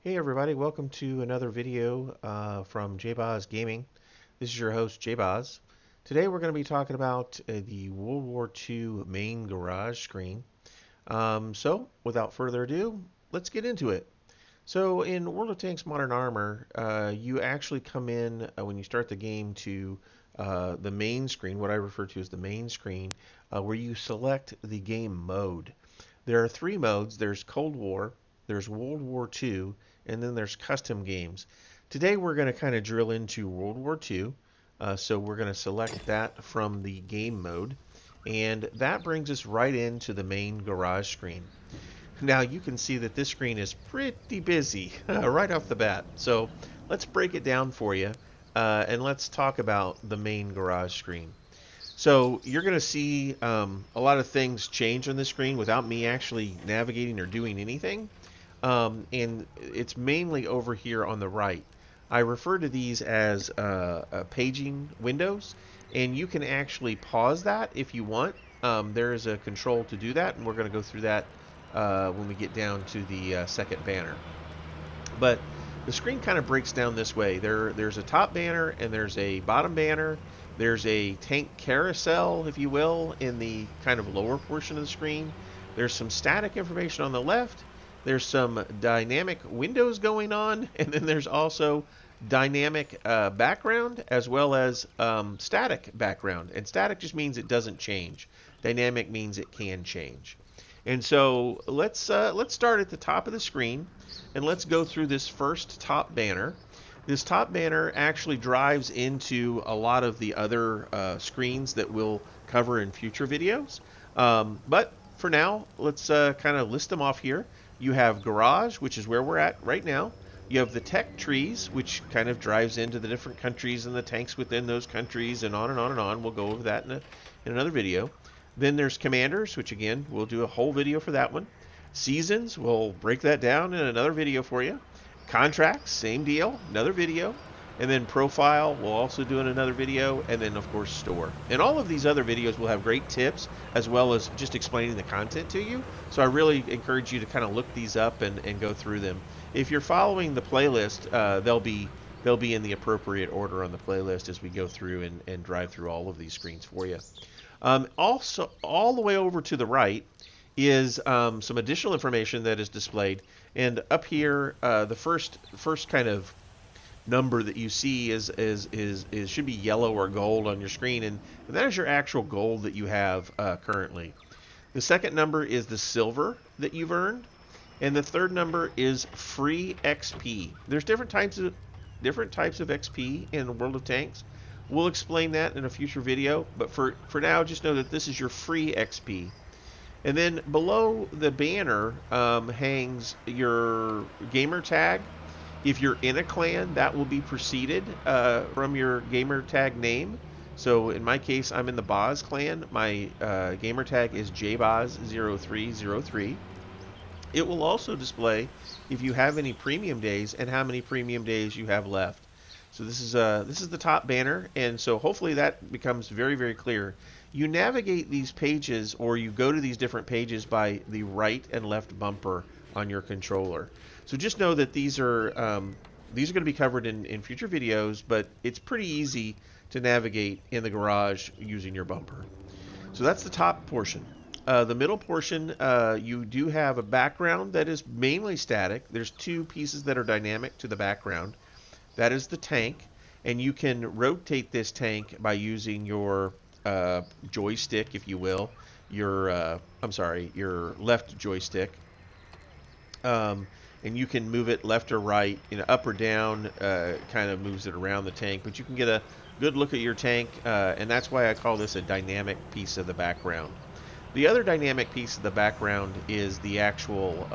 Hey everybody, welcome to another video from JBoz Gaming. This is your host JBoz. Today we're going to be talking about the World War II main garage screen. So without further ado, let's get into it. So in World of Tanks Modern Armor, you actually come in when you start the game to the main screen, what I refer to as the main screen, where you select the game mode. There are three modes. There's Cold War, there's World War II, and then there's custom games. Today we're going to kind of drill into World War II. So we're going to select that from the game mode. And that brings us right into the main garage screen. Now you can see that this screen is pretty busy right off the bat. So let's break it down for you and let's talk about the main garage screen. So you're going to see a lot of things change on the screen without me actually navigating or doing anything. And it's mainly over here on the right. I refer to these as paging windows, and you can actually pause that if you want. There is a control to do that, and we're going to go through that when we get down to the second banner. But the screen kind of breaks down this way. There's a top banner and there's a bottom banner. There's a tank carousel, if you will, in the kind of lower portion of the screen. There's some static information on the left. There's some dynamic windows going on, and then there's also dynamic background as well as static background. And static just means it doesn't change. Dynamic means it can change. And so let's start at the top of the screen and let's go through this first top banner. This top banner actually drives into a lot of the other screens that we'll cover in future videos. But for now, let's kind of list them off here. You have Garage, which is where we're at right now. You have the tech trees, which kind of drives into the different countries and the tanks within those countries, and on and on and on. We'll go over that in another video. Then there's commanders, which again, we'll do a whole video for that one. Seasons, we'll break that down in another video for you. Contracts, same deal, another video. And then profile, we'll also do in another video. And then, of course, store. And all of these other videos will have great tips as well as just explaining the content to you. So I really encourage you to kind of look these up and go through them. If you're following the playlist, they'll be in the appropriate order on the playlist as we go through and drive through all of these screens for you. Also, all the way over to the right is some additional information that is displayed. And up here, the first kind of number that you see is should be yellow or gold on your screen, and that is your actual gold that you have currently. The second number is the silver that you've earned, and the third number is free XP. There's different types of XP in the World of Tanks. We'll explain that in a future video, but for now, just know that this is your free XP. And then below the banner hangs your gamer tag. If you're in a clan, that will be preceded from your gamer tag name. So in my case, I'm in the Boz clan. My gamer tag is jboz0303. It will also display if you have any premium days and how many premium days you have left. So this is the top banner, and so hopefully that becomes very, very clear. You navigate these pages, or you go to these different pages by the right and left bumper on your controller. So just know that these are going to be covered in future videos, but it's pretty easy to navigate in the garage using your bumper. So that's the top portion. The middle portion, you do have a background that is mainly static. There's two pieces that are dynamic to the background. That is the tank, and you can rotate this tank by using your joystick, if you will, your left joystick, and you can move it left or right, up or down, kind of moves it around the tank, but you can get a good look at your tank, and that's why I call this a dynamic piece of the background. The other dynamic piece of the background is the actual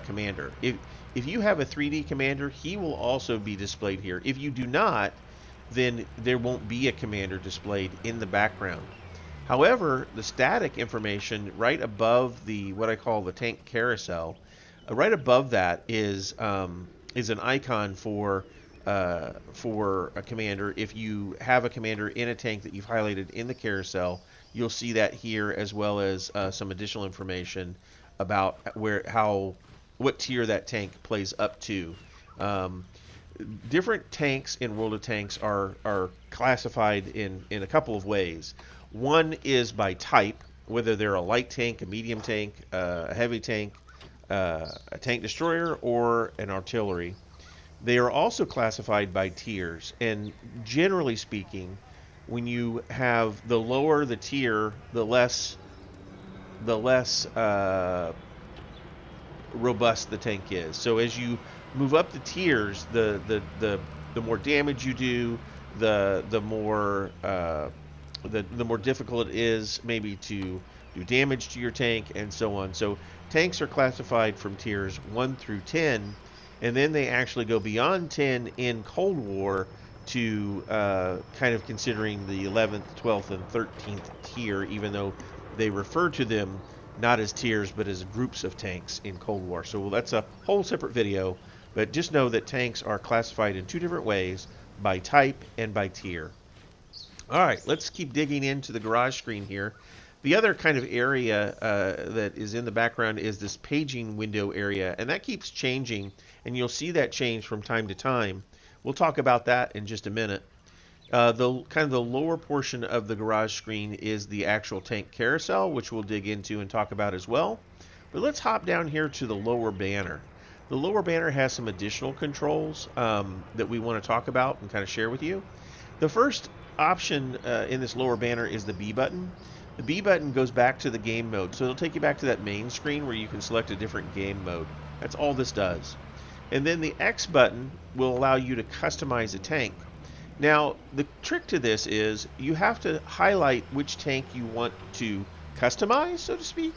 commander. If you have a 3D commander, he will also be displayed here. If you do not, then there won't be a commander displayed in the background. However, the static information right above the what I call the tank carousel, right above that is an icon for a commander. If you have a commander in a tank that you've highlighted in the carousel, you'll see that here, as well as some additional information about how what tier that tank plays up to. Um, Different tanks in World of Tanks are classified in a couple of ways. One is by type, whether they're a light tank, a medium tank, a heavy tank, a tank destroyer, or an artillery. They are also classified by tiers, and generally speaking, when you have the lower the tier, the less robust the tank is. So as you move up the tiers, the more damage you do, the more the more difficult it is maybe to do damage to your tank and so on. So tanks are classified from tiers 1 through 10, and then they actually go beyond 10 in Cold War to kind of considering the 11th, 12th, and 13th tier, even though they refer to them not as tiers but as groups of tanks in Cold War. So that's a whole separate video, but just know that tanks are classified in two different ways, by type and by tier. All right, let's keep digging into the garage screen here. The other kind of area that is in the background is this paging window area, and that keeps changing, and you'll see that change from time to time. We'll talk about that in just a minute. The kind of the lower portion of the garage screen is the actual tank carousel, which we'll dig into and talk about as well. But let's hop down here to the lower banner. The lower banner has some additional controls that we want to talk about and kind of share with you. The first option in this lower banner is the B button. The B button goes back to the game mode, so it'll take you back to that main screen where you can select a different game mode. That's all this does. And then the X button will allow you to customize a tank. Now, the trick to this is you have to highlight which tank you want to customize, so to speak,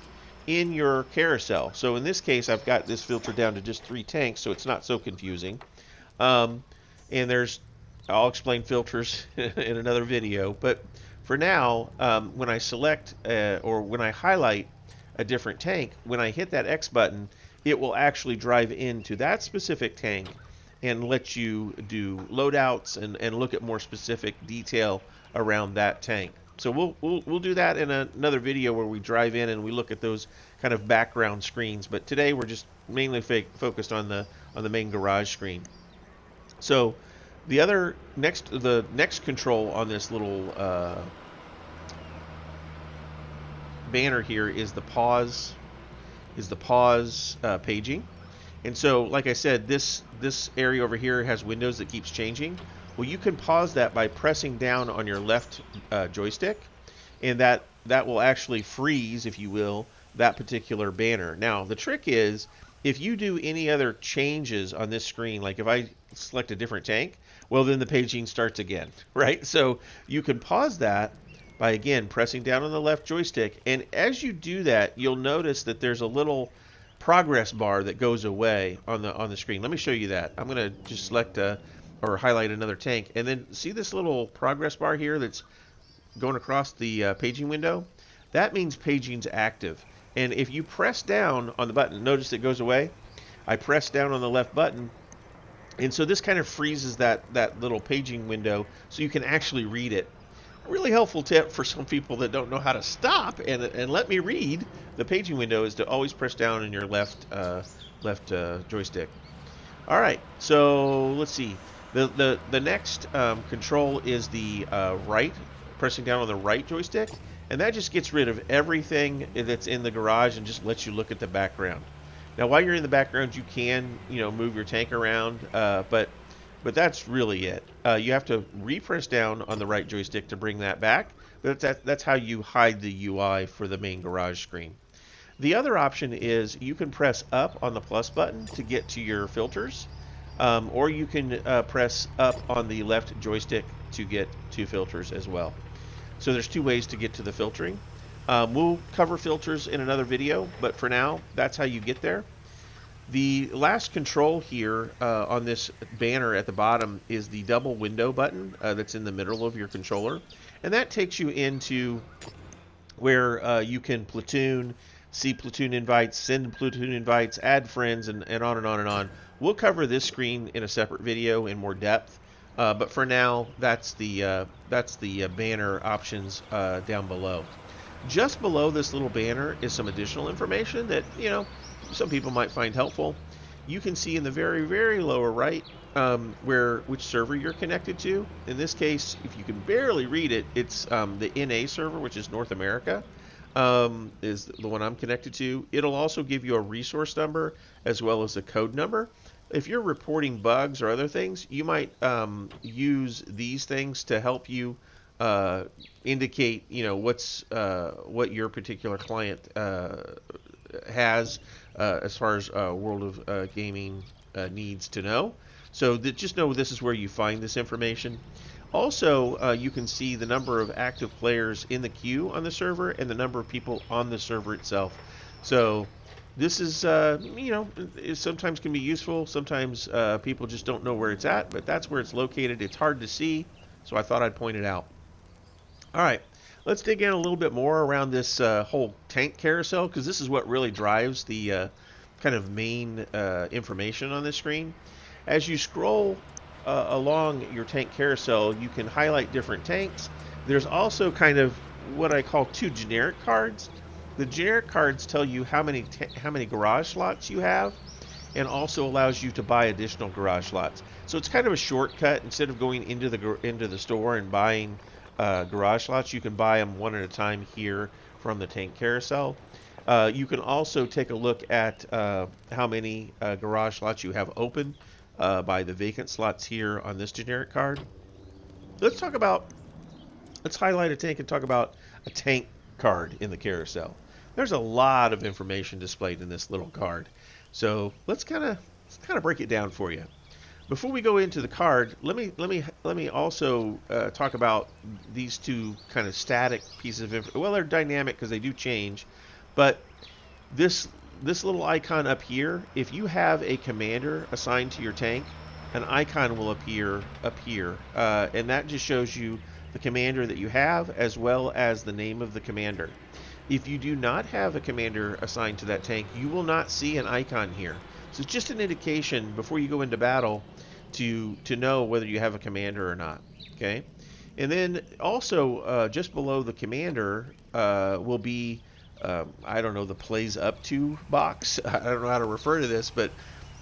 in your carousel. So in this case, I've got this filtered down to just 3 tanks, so it's not so confusing. And I'll explain filters in another video, but for now, when I select or when I highlight a different tank, when I hit that X button, it will actually drive into that specific tank and let you do loadouts and look at more specific detail around that tank. So we'll do that in another video where we drive in and we look at those kind of background screens. But today we're just mainly focused on the main garage screen. So the next control on this little banner here is the pause paging. And so, like I said, this area over here has windows that keeps changing. Well, you can pause that by pressing down on your left joystick, and that will actually freeze, if you will, that particular banner. Now, the trick is, if you do any other changes on this screen, like if I select a different tank, well, then the paging starts again, right? So you can pause that by, again, pressing down on the left joystick. And as you do that, you'll notice that there's a little progress bar that goes away on the screen. Let me show you that. I'm going to just select or highlight another tank, and then see this little progress bar here that's going across the paging window? That means paging's active. And if you press down on the button, notice it goes away. I press down on the left button, and so this kind of freezes that little paging window so you can actually read it. A really helpful tip for some people that don't know how to stop and let me read the paging window is to always press down on your left joystick. All right, so let's see. The next control is the right, pressing down on the right joystick, and that just gets rid of everything that's in the garage and just lets you look at the background. Now, while you're in the background, you can move your tank around, but that's really it. You have to re-press down on the right joystick to bring that back, but that's how you hide the UI for the main garage screen. The other option is you can press up on the plus button to get to your filters, or you can press up on the left joystick to get to filters as well. So there's 2 ways to get to the filtering. We'll cover filters in another video, but for now, that's how you get there. The last control here on this banner at the bottom is the double window button that's in the middle of your controller, and that takes you into where you can platoon, see platoon invites, send platoon invites, add friends, and on and on and on. We'll cover this screen in a separate video in more depth, but for now, that's the banner options down below. Just below this little banner is some additional information that some people might find helpful. You can see in the very, very lower right which server you're connected to. In this case, if you can barely read it, it's the NA server, which is North America, is the one I'm connected to. It'll also give you a resource number as well as a code number. If you're reporting bugs or other things, you might use these things to help you indicate, what your particular client has as far as World of Gaming needs to know. So just know this is where you find this information. Also, you can see the number of active players in the queue on the server and the number of people on the server itself. So this is, it sometimes can be useful. Sometimes people just don't know where it's at, but that's where it's located. It's hard to see, so I thought I'd point it out. All right, let's dig in a little bit more around this whole tank carousel, because this is what really drives the kind of main information on this screen. As you scroll along your tank carousel, you can highlight different tanks. There's also kind of what I call two generic cards. The generic cards tell you how many garage slots you have, and also allows you to buy additional garage slots. So it's kind of a shortcut. Instead of going into the store and buying garage slots, you can buy them one at a time here from the tank carousel. You can also take a look at how many garage slots you have open by the vacant slots here on this generic card. Let's highlight a tank and talk about a tank card in the carousel. There's a lot of information displayed in this little card. So let's kind of break it down for you. Before we go into the card, let me also talk about these two kind of static pieces of information. Well, they're dynamic because they do change, but this little icon up here, if you have a commander assigned to your tank, an icon will appear up here, and that just shows you the commander that you have as well as the name of the commander. If you do not have a commander assigned to that tank, you will not see an icon here. So it's just an indication before you go into battle to know whether you have a commander or not. Okay, and then also just below the commander will be I don't know, the plays up to box. I don't know how to refer to this, but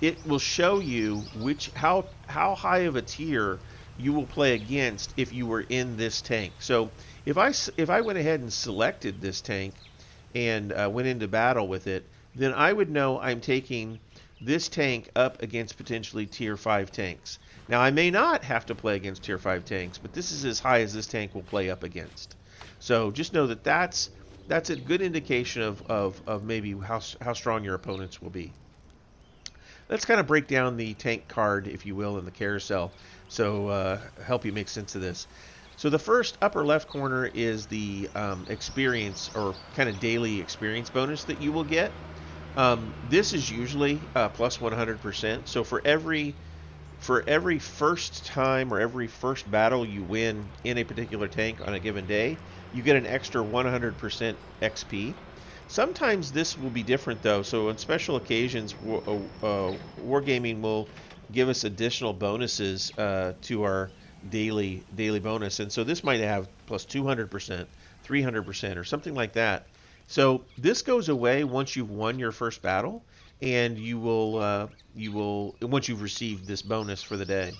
it will show you how high of a tier you will play against if you were in this tank. So if I went ahead and selected this tank and went into battle with it, then I would know I'm taking this tank up against potentially tier 5 tanks. Now I may not have to play against tier 5 tanks, but this is as high as this tank will play up against. So just know that that's a good indication of maybe how strong your opponents will be. Let's kind of break down the tank card, if you will, in the carousel, so help you make sense of this. So the first upper left corner is the experience or kind of daily experience bonus that you will get. This is usually plus 100%. So for every first time or every first battle you win in a particular tank on a given day, you get an extra 100% XP. Sometimes this will be different though. So on special occasions, Wargaming will give us additional bonuses to our daily bonus, and so this might have plus 200%, 300%, or something like that. So this goes away once you've won your first battle, and you will once you've received this bonus for the day.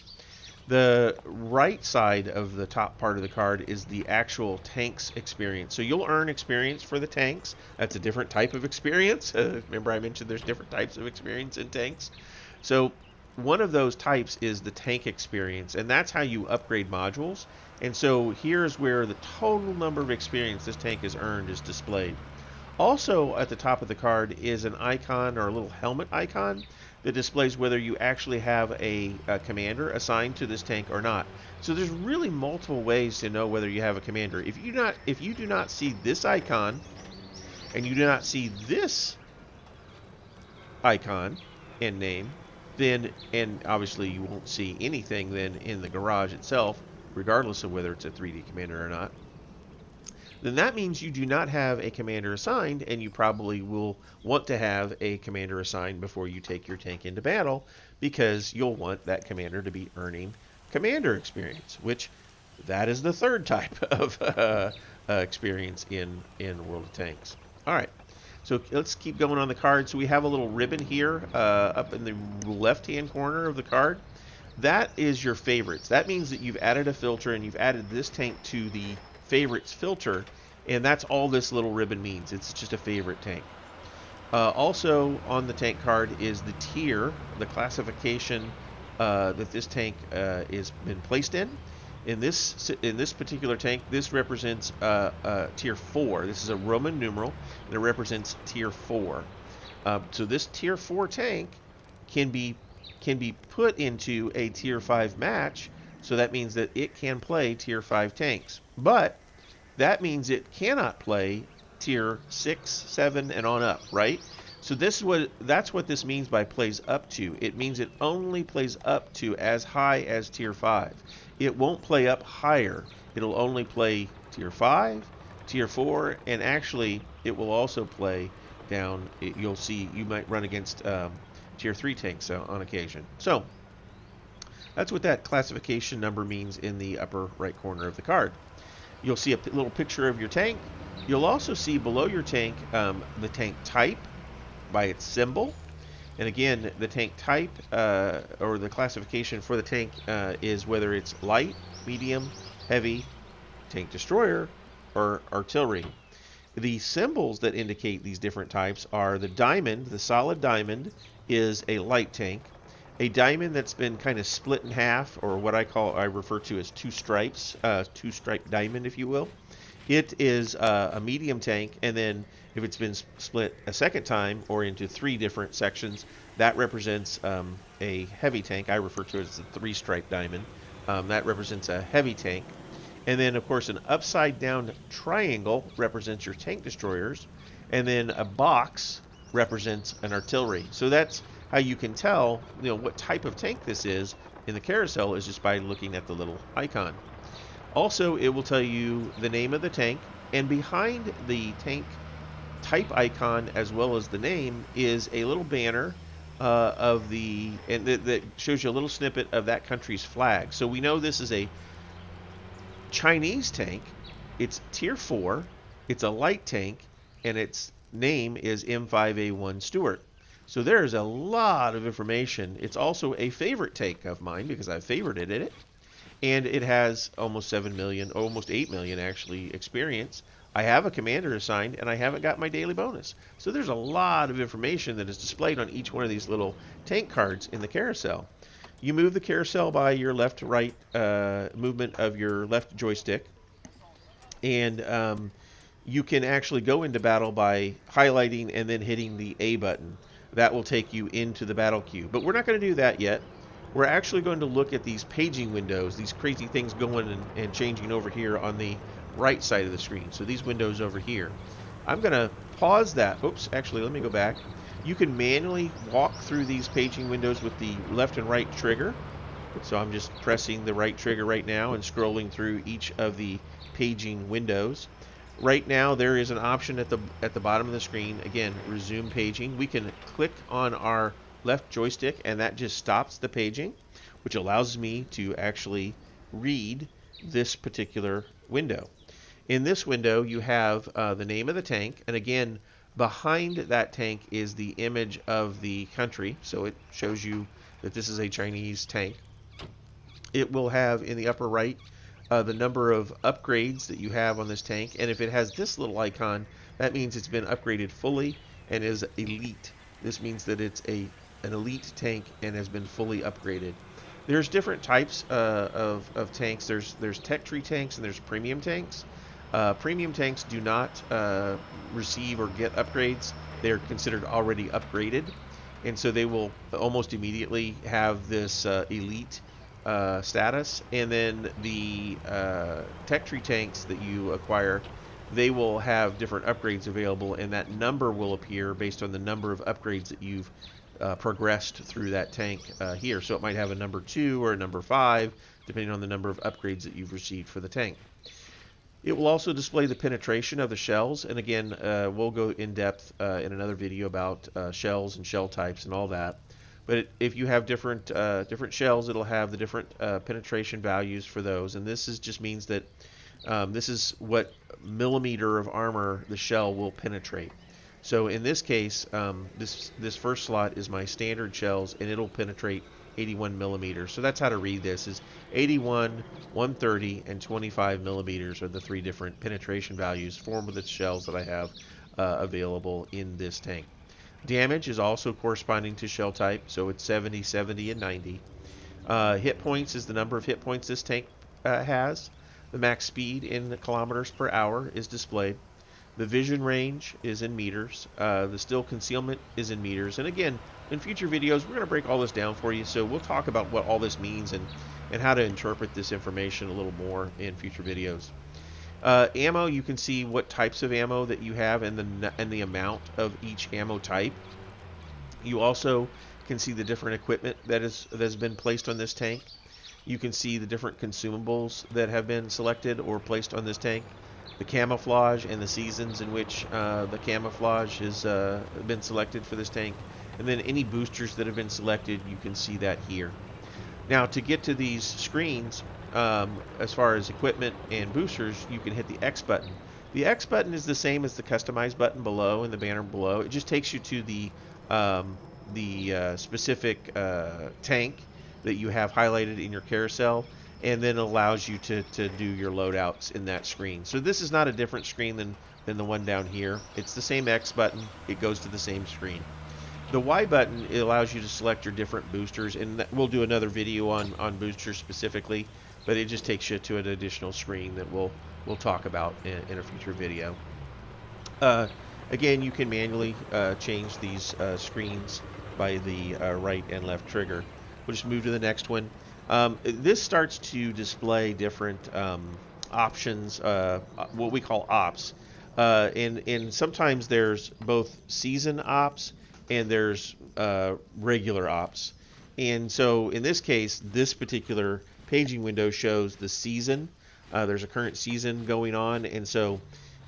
The right side of the top part of the card is the actual tanks experience. So you'll earn experience for the tanks. That's a different type of experience. Remember I mentioned there's different types of experience in tanks. So one of those types is the tank experience, and that's how you upgrade modules. And so here's where the total number of experience this tank has earned is displayed. Also at the top of the card is an icon or a little helmet icon that displays whether you actually have a commander assigned to this tank or not. So there's really multiple ways to know whether you have a commander. If you do not see this icon and you do not see this icon and name, then, and obviously you won't see anything then in the garage itself, regardless of whether it's a 3D commander or not, then that means you do not have a commander assigned, and you probably will want to have a commander assigned before you take your tank into battle, because you'll want that commander to be earning commander experience, which that is the third type of experience in World of Tanks. All right, So let's keep going on the card. So we have a little ribbon here up in the left-hand corner of the card. That is your favorites. That means that you've added a filter and you've added this tank to the favorites filter, and that's all this little ribbon means. It's just a favorite tank. Also on the tank card is the tier, the classification that this tank is been placed in. In this particular tank, this represents tier 4. This is a Roman numeral, and it represents tier 4. So this tier 4 tank can be put into a tier 5 match. So that means that it can play tier 5 tanks, but that means it cannot play tier 6, 7, and on up, right? So that's what this means by plays up to. It means it only plays up to as high as tier 5. It won't play up higher. It'll only play tier 5, tier 4, and actually it will also play down. You'll see you might run against tier 3 tanks on occasion. So that's what that classification number means in the upper right corner of the card. You'll see a little picture of your tank. You'll also see below your tank the tank type by its symbol. And again, the tank type or the classification for the tank is whether it's light, medium, heavy, tank destroyer, or artillery. The symbols that indicate these different types are the diamond. The solid diamond is a light tank. A diamond that's been kind of split in half, or what I refer to as two stripes, two-stripe diamond, if you will. It is a medium tank, and then if it's been split a second time or into 3 different sections, that represents a heavy tank. I refer to it as the 3-stripe diamond. That represents a heavy tank. And then, of course, an upside-down triangle represents your tank destroyers, and then a box represents an artillery. So that's how you can tell, what type of tank this is in the carousel is just by looking at the little icon. Also, it will tell you the name of the tank, and behind the tank type icon as well as the name is a little banner that shows you a little snippet of that country's flag. So we know this is a Chinese tank. It's tier 4. It's a light tank, and its name is M5A1 Stuart. So there's a lot of information. It's also a favorite tank of mine because I've favorited it. And it has almost 7 million, almost 8 million actually, experience. I have a commander assigned, and I haven't got my daily bonus. So there's a lot of information that is displayed on each one of these little tank cards in the carousel. You move the carousel by your left to right movement of your left joystick. And you can actually go into battle by highlighting and then hitting the A button. That will take you into the battle queue. But we're not going to do that yet. We're actually going to look at these paging windows, these crazy things going and changing over here on the right side of the screen. So these windows over here. I'm going to pause that. Oops, actually, let me go back. You can manually walk through these paging windows with the left and right trigger. So I'm just pressing the right trigger right now and scrolling through each of the paging windows. Right now there is an option at the bottom of the screen, again, resume paging. We can click on our left joystick and that just stops the paging, which allows me to actually read this particular window. In this window you have the name of the tank, and again behind that tank is the image of the country, so it shows you that this is a Chinese tank. It will have in the upper right the number of upgrades that you have on this tank, and if it has this little icon, that means it's been upgraded fully and is elite. This means that it's an elite tank and has been fully upgraded. There's different types of tanks. There's tech tree tanks and there's premium tanks. Premium tanks do not receive or get upgrades. They're considered already upgraded, and so they will almost immediately have this elite status. And then the tech tree tanks that you acquire, they will have different upgrades available, and that number will appear based on the number of upgrades that you've progressed through that tank here. So it might have a number 2 or a number 5 depending on the number of upgrades that you've received for the tank. It will also display the penetration of the shells, and again we'll go in depth in another video about shells and shell types and all that. But if you have different shells, it'll have the different penetration values for those, and this just means that this is what millimeter of armor the shell will penetrate. So in this case, this first slot is my standard shells, and it'll penetrate 81 millimeters. So that's how to read this: is 81, 130, and 25 millimeters are the three different penetration values for the shells that I have available in this tank. Damage is also corresponding to shell type, so it's 70, 70, and 90. Hit points is the number of hit points this tank has. The max speed in kilometers per hour is displayed. The vision range is in meters. The still concealment is in meters. And again, in future videos, we're going to break all this down for you. So we'll talk about what all this means and how to interpret this information a little more in future videos. Ammo, you can see what types of ammo that you have and the amount of each ammo type. You also can see the different equipment that has been placed on this tank. You can see the different consumables that have been selected or placed on this tank, the camouflage and the seasons in which the camouflage has been selected for this tank, and then any boosters that have been selected, you can see that here. Now, to get to these screens, as far as equipment and boosters, you can hit the X button. The X button is the same as the customize button below in the banner below. It just takes you to the specific tank that you have highlighted in your carousel, and then allows you to do your loadouts in that screen. So this is not a different screen than the one down here. It's the same X button. It goes to the same screen. The Y button, it allows you to select your different boosters, and we'll do another video on boosters specifically, but it just takes you to an additional screen that we'll talk about in a future video. Again, you can manually change these screens by the right and left trigger. We'll just move to the next one. This starts to display different options, what we call ops. And sometimes there's both season ops and there's regular ops. And so in this case, this particular paging window shows the season. There's a current season going on, and so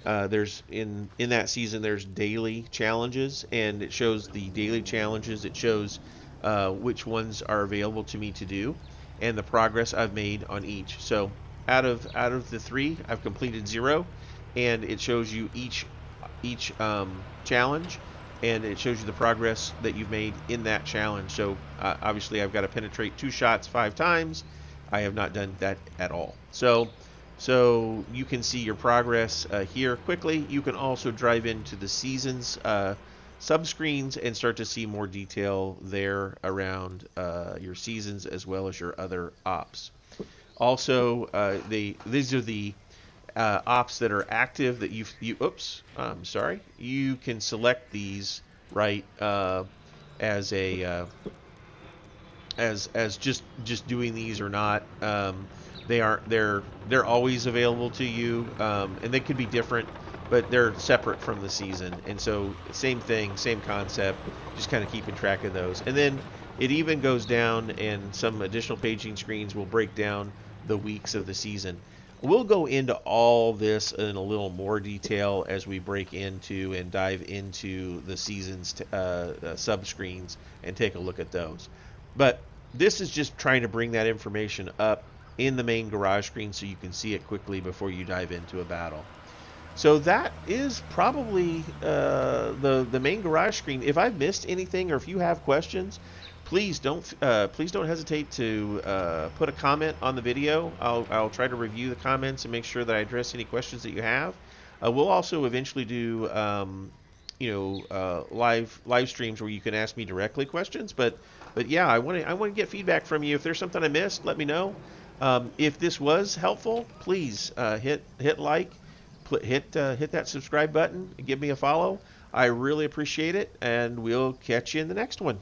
there's in that season there's daily challenges, and it shows the daily challenges. It shows which ones are available to me to do, and the progress I've made on each. So out of the 3, I've completed 0, and it shows you each challenge, and it shows you the progress that you've made in that challenge. So obviously I've got to penetrate 2 shots 5 times. I have not done that at all. So you can see your progress here quickly. You can also drive into the seasons subscreens and start to see more detail there around your seasons as well as your other ops. Also, these are the ops that are active that you can select these right as a as just doing these or not. They're always available to you, and they could be different, but they're separate from the season. And so same thing, same concept, just kind of keeping track of those. And then it even goes down, and some additional paging screens will break down the weeks of the season. We'll go into all this in a little more detail as we break into and dive into the seasons sub-screens and take a look at those. But this is just trying to bring that information up in the main garage screen so you can see it quickly before you dive into a battle. So that is probably the main garage screen. If I've missed anything or if you have questions, please don't hesitate to put a comment on the video. I'll try to review the comments and make sure that I address any questions that you have. We'll also eventually do live streams where you can ask me directly questions. But yeah, I want to get feedback from you. If there's something I missed, let me know. If this was helpful, please hit like, hit that subscribe button, and give me a follow. I really appreciate it, and we'll catch you in the next one.